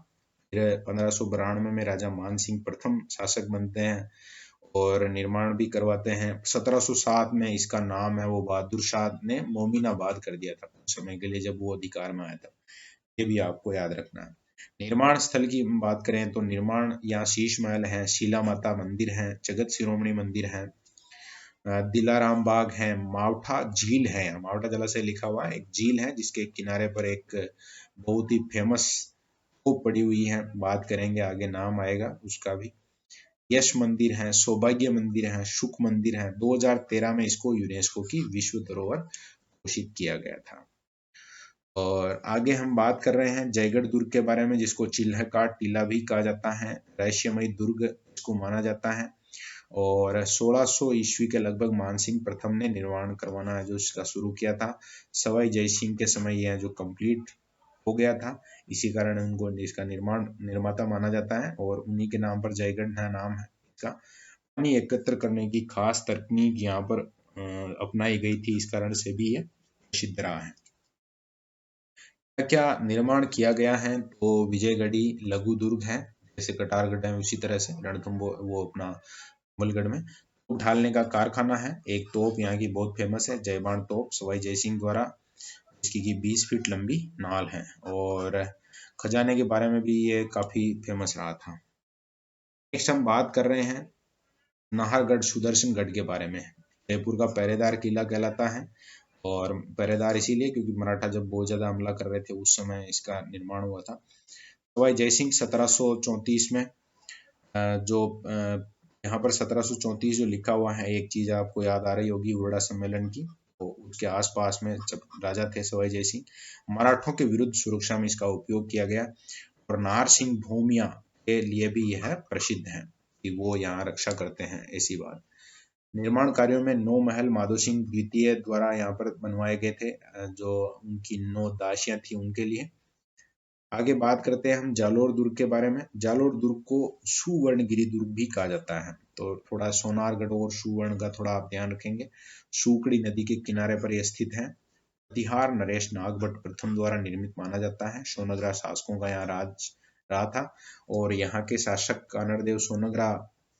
Speaker 1: फिर 1592 में राजा मान सिंह प्रथम शासक बनते हैं और निर्माण भी करवाते हैं। 1707 में इसका नाम है वो बहादुर शाह ने मोमिनाबाद कर दिया था कुछ समय के लिए जब वो अधिकार में आया था। ये भी आपको याद रखना है। निर्माण स्थल की बात करें तो निर्माण यहाँ शीश महल है, शीला माता मंदिर है, जगत शिरोमणि मंदिर है, दिलाराम बाग है, मावठा झील है। मावठा जलाशय लिखा हुआ है, एक झील है जिसके किनारे पर एक बहुत ही फेमस तोप पड़ी हुई है, बात करेंगे आगे, नाम आएगा उसका भी। यश मंदिर है, सौभाग्य मंदिर है, शुक मंदिर है। 2013 में इसको यूनेस्को की विश्व धरोहर घोषित किया गया था। और आगे हम बात कर रहे हैं जयगढ़ दुर्ग के बारे में, जिसको चिल्हकाट टीला भी कहा जाता है। रहस्यमयी दुर्ग इसको माना जाता है और 1600 ईस्वी के लगभग मानसिंह प्रथम ने निर्माण करवाना जो इसका शुरू किया था। सवाई जयसिंह के समय यह जो कंप्लीट हो गया था, इसी कारण उनको इसका निर्माता माना जाता है और उन्हीं के नाम पर जयगढ़ नाम है इसका। पानी एकत्र करने की खास तकनीक यहाँ पर अपनाई गई थी, इस कारण से भी ये प्रसिद्ध रहा है। क्या निर्माण किया गया है, तो विजयगढ़ी लघु दुर्ग है, जैसे कटारगढ़ है उसी तरह से रणथंभौर वो अपना कमलगढ़ में तोप ढालने का कारखाना है। एक तोप यहाँ की बहुत फेमस है, जयबान तोप, सवाई जयसिंह द्वारा, इसकी की 20 फीट लंबी नाल है। और खजाने के बारे में भी ये काफी फेमस रहा था। नेक्स्ट हम बात कर रहे हैं नाहरगढ़ सुदर्शनगढ़ के बारे में। जयपुर का पहरेदार किला कहलाता है और पहरेदार इसीलिए क्योंकि मराठा जब बहुत ज्यादा हमला कर रहे थे उस समय इसका निर्माण हुआ था। सवाई जयसिंह 1734 में जो यहाँ पर 1734 जो लिखा हुआ है, एक चीज आपको याद आ रही होगी उरड़ा सम्मेलन की, तो उसके आसपास में जब राजा थे सवाई जयसिंह, मराठों के विरुद्ध सुरक्षा में इसका उपयोग किया गया। और नाहर सिंह भूमिया के लिए भी यह प्रसिद्ध है कि वो यहाँ रक्षा करते हैं, ऐसी बात। निर्माण कार्यों में 9 महल माधो सिंह द्वितीय द्वारा यहाँ पर बनवाए गए थे, जो उनकी 9 दासियां थी उनके लिए। आगे बात करते हैं हम जालोर दुर्ग के बारे में। जालोर दुर्ग को सुवर्णगिरी दुर्ग भी कहा जाता है। तो थोड़ा सोनारगढ़ और सुवर्ण का थोड़ा आप ध्यान रखेंगे। सूकड़ी नदी के किनारे पर यह स्थित है। प्रतिहार नरेश नागभट्ट प्रथम द्वारा निर्मित माना जाता है। सोनग्रा शासकों का यहाँ राज रहा था और यहाँ के शासक कानड़देव सोनग्रा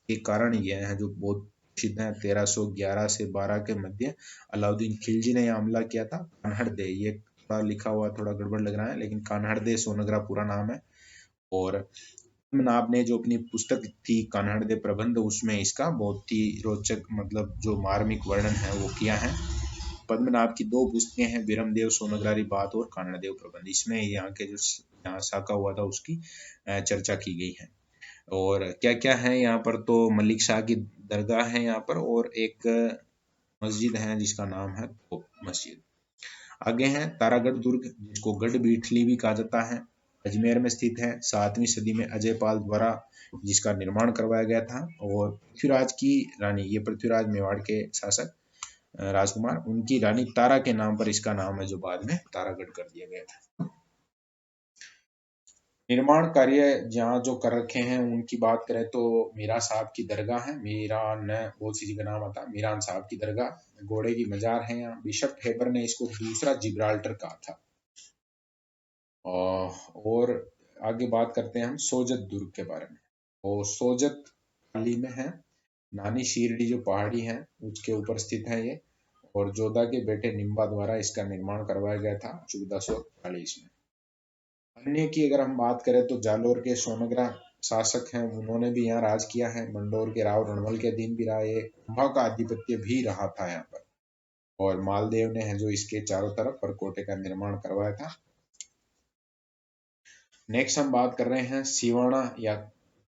Speaker 1: के कारण यह है जो बहुत प्रसिद्ध है। 1311 से 12 के मध्य अलाउद्दीन खिलजी ने यह हमला किया था। कान्हड़दे, ये थोड़ा लिखा हुआ थोड़ा गड़बड़ लग रहा है, लेकिन कान्हड़दे सोनग्रा पूरा नाम है। और पद्मनाभ ने जो अपनी पुस्तक थी कान्हड़दे प्रबंध, उसमें इसका बहुत ही रोचक मतलब जो मार्मिक वर्णन है वो किया है। पद्मनाभ की दो पुस्तकें हैं, विरमदेव सोनग्रारी बात और कान्हड़देव प्रबंध। इसमें यहाँ के जो यहाँ साका हुआ था उसकी चर्चा की गई है। और क्या क्या है यहाँ पर, तो मलिक शाह की दरगाह है यहाँ पर और एक मस्जिद है जिसका नाम है तोप मस्जिद। आगे है तारागढ़ दुर्ग, जिसको गढ़ बीठली भी कहा जाता है। अजमेर में स्थित है। 7वीं सदी में अजय पाल द्वारा जिसका निर्माण करवाया गया था। और पृथ्वीराज की रानी, ये पृथ्वीराज मेवाड़ के शासक राजकुमार, उनकी रानी तारा के नाम पर इसका नाम है, जो बाद में तारागढ़ कर दिया गया था। निर्माण कार्य जहाँ जो कर रखे हैं उनकी बात करें तो मीरा साहब की दरगाह है। मीरान बहुत सी जगह नाम आता है। मीरान साहब की दरगाह, घोड़े की मजार है यहाँ। बिशप हेबर ने इसको दूसरा जिब्राल्टर कहा था। और आगे बात करते हैं हम सोजत दुर्ग के बारे में। और सोजत हाल में है। नानी शीरडी जो पहाड़ी है उसके ऊपर स्थित है ये। और जोधा के बेटे निम्बा द्वारा इसका निर्माण करवाया गया था 1440 में। अन्य की अगर हम बात करें तो जालोर के सोनग्रा शासक हैं, उन्होंने भी यहाँ राज किया है। मंडोर के राव रणवल के अधीन भी रहा। ये कुंभा का आधिपत्य भी रहा था यहाँ पर। और मालदेव ने है जो इसके चारों तरफ परकोटे का निर्माण करवाया था। नेक्स्ट हम बात कर रहे हैं सिवाना, या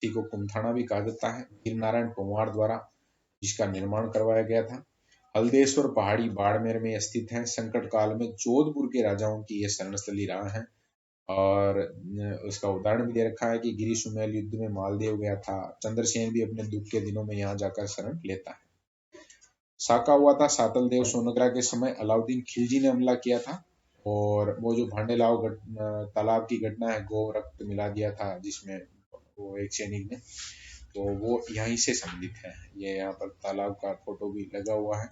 Speaker 1: को कुमथाना भी कहा जाता है, वीर नारायण पंवार द्वारा जिसका निर्माण करवाया गया था। हल्देश्वर पहाड़ी बाड़मेर में स्थित है। संकट काल में जोधपुर के राजाओं की यह शरणस्थली रहा है। और उसका उदाहरण भी दे रखा है कि गिरी सुमेल युद्ध में मालदेव गया था। चंद्रसेन भी अपने दुख के दिनों में यहाँ जाकर शरण लेता है। साका हुआ था सातल देव सोनग्रा के समय। अलाउद्दीन खिलजी ने हमला किया था। और वो जो भांडेलाव तालाब की घटना है, गो रक्त मिला दिया था जिसमें वो एक सैनिक ने, तो वो यहीं से संबंधित है। ये यहाँ पर तालाब का फोटो भी लगा हुआ है।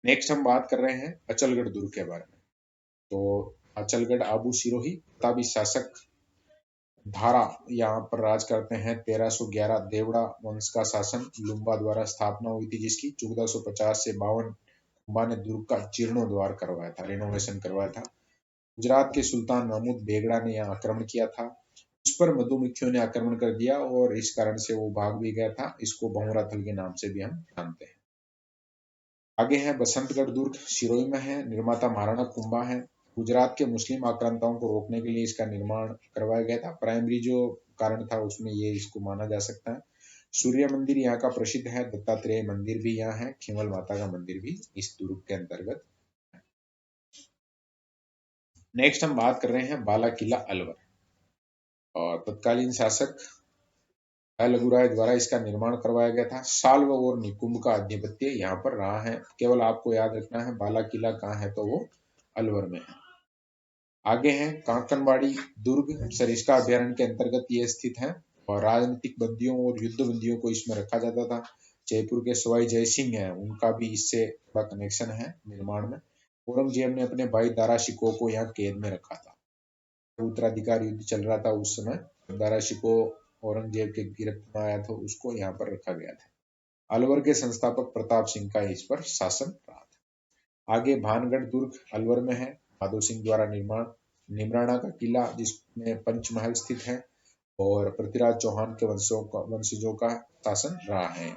Speaker 1: नेक्स्ट हम बात कर रहे हैं अचलगढ़ दुर्ग के बारे में। तो अचलगढ़ आबू सिरोही प्रतापी शासक धारा यहाँ पर राज करते हैं। 1311 देवड़ा वंश का शासन लुम्बा द्वारा स्थापना हुई थी जिसकी। 1450 से 52 कुंभा ने दुर्ग का जीर्णोद्वार करवाया था, रिनोवेशन करवाया था। गुजरात के सुल्तान महमूद बेगड़ा ने यहाँ आक्रमण किया था। उस पर मधुमक्खियों ने आक्रमण कर दिया और इस कारण से वो भाग भी गया था। इसको बहुराथल के नाम से भी हम जानते हैं। आगे है बसंतगढ़ दुर्ग, सिरोही में है। निर्माता महाराणा कुंभा है। गुजरात के मुस्लिम आक्रांताओं को रोकने के लिए इसका निर्माण करवाया गया था। प्राइमरी जो कारण था उसमें ये इसको माना जा सकता है। सूर्य मंदिर यहाँ का प्रसिद्ध है। दत्तात्रेय मंदिर भी यहाँ है। खिमल माता का मंदिर भी इस दुर्ग के अंतर्गत। नेक्स्ट हम बात कर रहे हैं बाला किला अलवर। और तत्कालीन शासक लघुराय द्वारा इसका निर्माण करवाया गया था। साल्व और निकुंभ का आधिपत्य यहाँ पर रहा है। केवल आपको याद रखना है बाला किला कहाँ है, तो वो अलवर में है। आगे है कांकनवाड़ी दुर्ग, सरिस्का अभ्यारण्य के अंतर्गत ये स्थित है। और राजनीतिक बंदियों और युद्ध बंदियों को इसमें रखा जाता था। जयपुर के सवाई जय सिंह है, उनका भी इससे बड़ा कनेक्शन है निर्माण में। औरंगजेब ने अपने भाई दारा शिकोह को यहाँ कैद में रखा था। उत्तराधिकार युद्ध चल रहा था उस समय। दारा शिकोह औरंगजेब के गिरफ्त में आया था, उसको यहाँ पर रखा गया था। अलवर के संस्थापक प्रताप सिंह का इस पर शासन रहा था। आगे भानगढ़ दुर्ग अलवर में है। माधो सिंह द्वारा निर्माण। निमराना का किला जिसमें पंचमहल स्थित है। और पृथ्वीराज चौहान के वंशजों का शासन रहा है।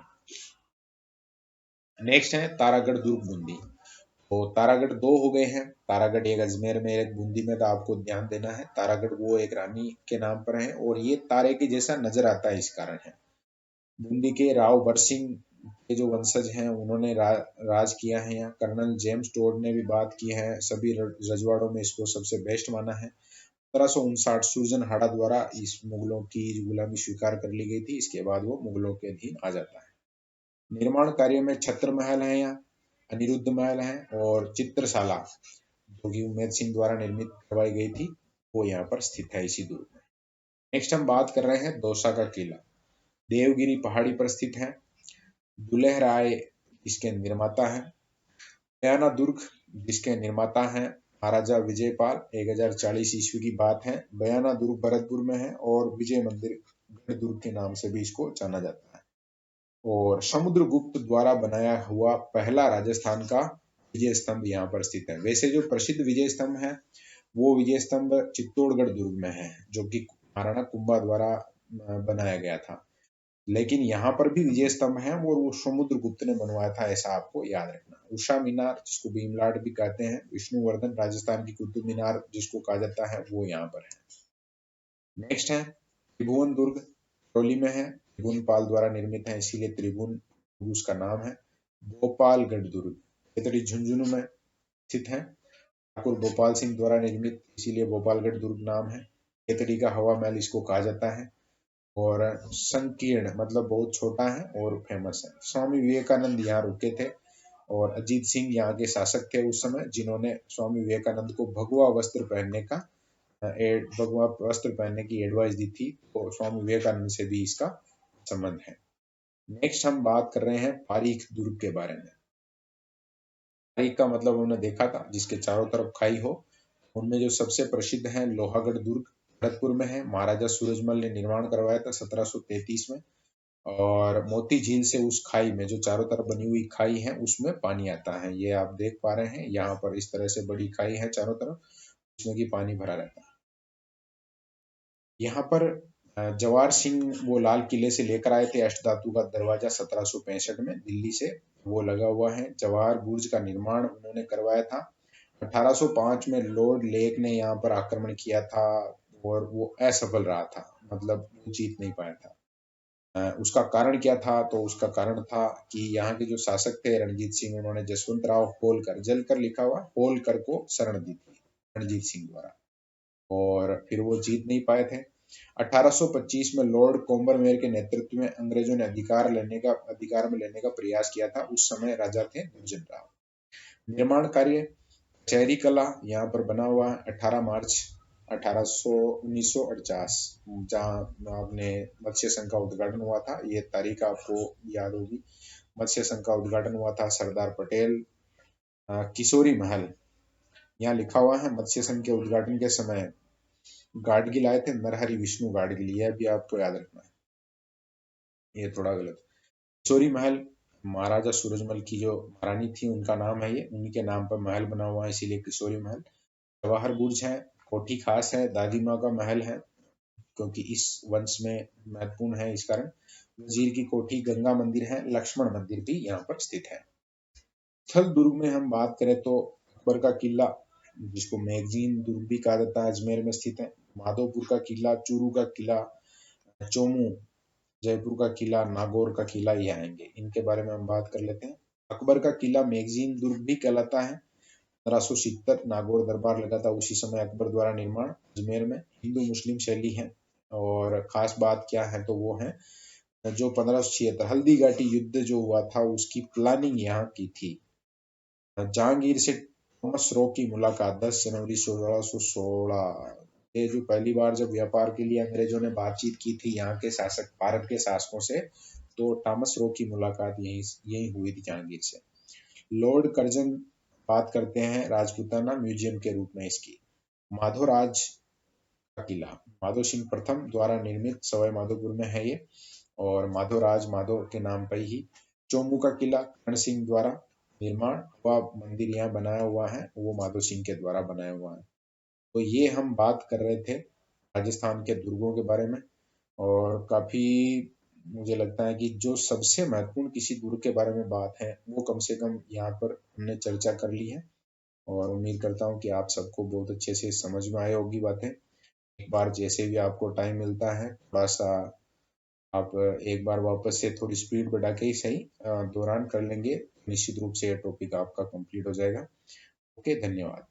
Speaker 1: नेक्स्ट है तारागढ़ दुर्ग बूंदी। तो तारागढ़ दो हो गए हैं। तारागढ़ एक अजमेर में, एक बूंदी में, तो आपको ध्यान देना है। तारागढ़ वो एक रानी के नाम पर है और ये तारे के जैसा नजर आता है, इस कारण है। बूंदी के राव बरसिंह के जो वंशज हैं उन्होंने राज किया है यहाँ। कर्नल जेम्स टोड ने भी बात की है। सभी रजवाड़ों में इसको सबसे बेस्ट माना है। 1759 सुरजनहाड़ा द्वारा इस मुगलों की गुलामी स्वीकार कर ली गई थी। इसके बाद वो मुगलों के अधीन आ जाता है। निर्माण कार्य में छत्र महल है यहाँ, अनिरुद्ध महल है और चित्रशाला जो कि उम्मेद सिंह द्वारा निर्मित करवाई गई थी, वो यहाँ पर स्थित है इसी दुर्ग में। नेक्स्ट हम बात कर रहे हैं दौसा का किला। देवगिरी पहाड़ी पर स्थित है। दुलेह राय इसके निर्माता है। बयाना दुर्ग जिसके निर्माता हैं महाराजा विजयपाल, 1040 ईस्वी की बात है। बयाना दुर्ग भरतपुर में है और विजय मंदिर गढ़ दुर्ग के नाम से भी इसको जाना जाता है। और समुद्रगुप्त द्वारा बनाया हुआ पहला राजस्थान का विजय स्तंभ यहाँ पर स्थित है। वैसे जो प्रसिद्ध विजय स्तंभ है वो विजय स्तंभ चित्तौड़गढ़ दुर्ग में है, जो कि महाराणा कुंभा द्वारा बनाया गया था। लेकिन यहाँ पर भी विजय स्तंभ है और वो समुद्रगुप्त ने बनवाया था, ऐसा आपको याद रखना। उषा मीनार जिसको भीमलाट भी कहते हैं, विष्णुवर्धन राजस्थान की कुतुब मीनार जिसको कहा जाता है, वो यहाँ पर है। नेक्स्ट है त्रिभुवन दुर्ग, करौली में है। त्रिभुवन पाल द्वारा निर्मित है, इसीलिए त्रिभुवन उसका नाम है। भोपालगढ़ दुर्ग खेतड़ी झुंझुनू में स्थित है। ठाकुर भोपाल सिंह द्वारा निर्मित, इसीलिए भोपालगढ़ दुर्ग नाम है। खेतड़ी का हवा महल इसको कहा जाता है। और संकीर्ण मतलब बहुत छोटा है और फेमस है। स्वामी विवेकानंद यहाँ रुके थे और अजीत सिंह यहाँ के शासक थे उस समय, जिन्होंने स्वामी विवेकानंद को भगवा वस्त्र पहनने की एडवाइस दी थी। तो स्वामी विवेकानंद से भी इसका संबंध है। नेक्स्ट हम बात कर रहे हैं पारीख दुर्ग के बारे में। पारीख का मतलब हमने देखा था जिसके चारों तरफ खाई हो। उनमें जो सबसे प्रसिद्ध है लोहागढ़ दुर्ग, भरतपुर में है। महाराजा सूरजमल ने निर्माण करवाया था 1733 में। और मोती झील से उस खाई में, जो चारों तरफ बनी हुई खाई है, उसमें पानी आता है। ये आप देख पा रहे हैं, यहाँ पर इस तरह से बड़ी खाई है चारों तरफ, उसमें की पानी भरा रहता है। यहाँ पर जवाहर सिंह वो लाल किले से लेकर आए थे अष्टधातु का दरवाजा 1765 में दिल्ली से, वो लगा हुआ है। जवाहर बुर्ज का निर्माण उन्होंने करवाया था। 1805 में लॉर्ड लेक ने यहाँ पर आक्रमण किया था और वो असफल रहा था, मतलब जीत नहीं पाया था। उसका कारण क्या था? तो उसका कारण था कि यहाँ के जो शासक थे रणजीत सिंह, उन्होंने जसवंत राव होलकर, जलकर लिखा हुआ होलकर को शरण दी थी रणजीत सिंह द्वारा, और फिर वो जीत नहीं पाए थे। 1825 में लॉर्ड कॉम्बरमेयर के नेतृत्व में अंग्रेजों ने अधिकार में लेने का प्रयास किया था। उस समय राजा थे दुर्जन राव। निर्माण कार्य कचहरी कला यहाँ पर बना हुआ है। 18 मार्च 1949 जहाँ आपने मत्स्य संघ का उद्घाटन हुआ था, ये तारीख आपको याद होगी। मत्स्य संघ का उद्घाटन हुआ था। सरदार पटेल किशोरी महल यहाँ लिखा हुआ है। मत्स्य संघ के उद्घाटन के समय गाडगिल आए थे, नरहरि विष्णु गाडगिल, यह भी आपको याद रखना है, ये थोड़ा गलत। किशोरी महल महाराजा सूरजमल की जो महारानी थी उनका नाम है, ये उन्हीं के नाम पर महल बना हुआ है, इसीलिए किशोरी महल। जवाहर बुर्ज है, कोठी खास है, दादी माँ का महल है क्योंकि इस वंश में महत्वपूर्ण है इस कारण। वजीर की कोठी, गंगा मंदिर है, लक्ष्मण मंदिर भी यहाँ पर स्थित है। स्थल दुर्ग में हम बात करें तो अकबर का किला जिसको मैगजीन दुर्ग भी कहा जाता है, अजमेर में स्थित है। माधोपुर का किला, चूरू का किला, चोमू, जयपुर का किला, नागौर का किला, ये आएंगे। इनके बारे में हम बात कर लेते हैं। अकबर का किला मैगजीन दुर्ग भी कहलाता है। 1570 नागौर दरबार लगा था, उसी समय अकबर द्वारा निर्माण। अजमेर में हिंदू मुस्लिम शैली है और खास बात क्या है तो वो है जो 1576 हल्दी घाटी युद्ध जो हुआ था उसकी प्लानिंग यहाँ की थी। जहांगीर से थॉमस रो की मुलाकात 10 जनवरी 1616। ये जो पहली बार जब व्यापार के लिए अंग्रेजों ने बातचीत की थी यहाँ के शासक, भारत के शासकों से, तो थॉमस रो की मुलाकात यही हुई थी जहांगीर से। लॉर्ड कर्जन बात करते हैं राजपूताना म्यूजियम के रूप में इसकी। माधोराज का किला माधो सिंह प्रथम द्वारा निर्मित सवाई माधोपुर में है ये, और माधोराज माधो के नाम पर ही। चोमू का किला कर्ण सिंह द्वारा निर्माण हुआ मंदिर यहाँ बनाया हुआ है, वो माधो सिंह के द्वारा बनाया हुआ है। तो ये हम बात कर रहे थे राजस्थान के दुर्गों के बारे में, और काफी मुझे लगता है कि जो सबसे महत्वपूर्ण किसी दुर्ग के बारे में बात है वो कम से कम यहाँ पर हमने चर्चा कर ली है, और उम्मीद करता हूँ कि आप सबको बहुत अच्छे से समझ में आई होगी बातें। एक बार जैसे भी आपको टाइम मिलता है थोड़ा सा आप एक बार वापस से थोड़ी स्पीड बढ़ा के ही सही दोहरान कर लेंगे, निश्चित रूप से ये टॉपिक आपका कंप्लीट हो जाएगा। ओके, धन्यवाद।